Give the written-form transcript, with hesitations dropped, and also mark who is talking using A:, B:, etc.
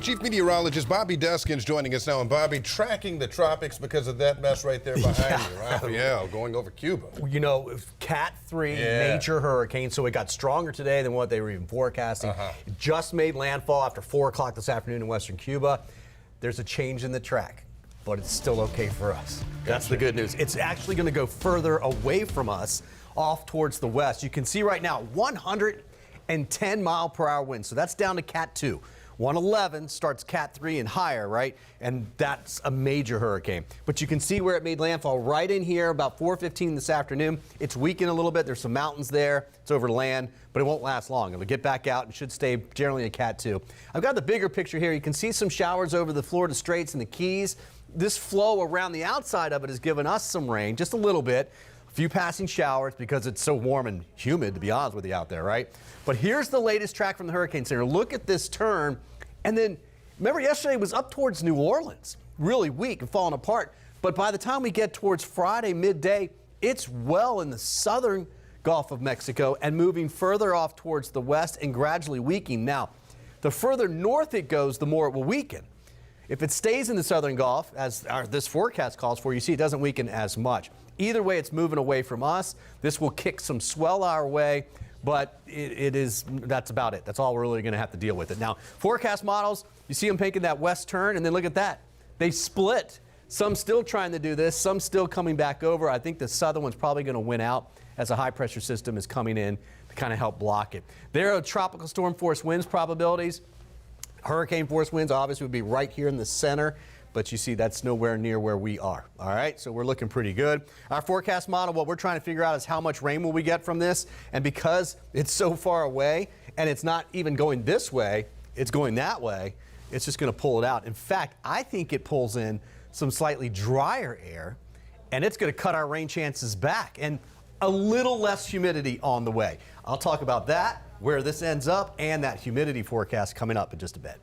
A: Chief Meteorologist Bobby Duskin's joining us now. And Bobby, tracking the tropics because of that mess right there behind you. Rafael going over Cuba.
B: You know, Cat 3 major hurricane, so it got stronger today than what they were even forecasting. It just made landfall after 4 o'clock this afternoon in western Cuba. There's a change in the track, but it's still okay for us. That's the good news. It's actually going to go further away from us, off towards the west. You can see right now 110-mile-per-hour winds, so that's down to Cat 2. 111 starts Cat 3 and higher, right? And that's a major hurricane. But you can see where it made landfall right in here about 4:15 this afternoon. It's weakened a little bit. There's some mountains there. It's over land, but it won't last long. It'll get back out and should stay generally a Cat 2. I've got the bigger picture here. You can see some showers over the Florida Straits and the Keys. This flow around the outside of it has given us some rain, just a little bit. A few passing showers because it's so warm and humid, to be honest with you, out there, right? But here's the latest track from the Hurricane Center. Look at this turn. And then, remember yesterday was up towards New Orleans, really weak and falling apart. But by the time we get towards Friday midday, it's well in the southern Gulf of Mexico and moving further off towards the west and gradually weakening. Now, the further north it goes, the more it will weaken. If it stays in the southern Gulf, as this forecast calls for, you see it doesn't weaken as much. Either way, it's moving away from us. This will kick some swell our way. But that's about it. That's all we're really going to have to deal with it. Now, forecast models, you see them making that west turn, and then look at that. They split. Some still trying to do this, some still coming back over. I think the southern one's probably going to win out as a high-pressure system is coming in to kind of help block it. There are tropical storm force winds probabilities. Hurricane force winds obviously would be right here in the center. But you see that's nowhere near where we are. All right, so we're looking pretty good. Our forecast model, what we're trying to figure out is how much rain will we get from this. And because it's so far away and it's not even going this way, it's going that way, it's just going to pull it out. In fact, I think it pulls in some slightly drier air and it's going to cut our rain chances back and a little less humidity on the way. I'll talk about that, where this ends up, and that humidity forecast coming up in just a bit.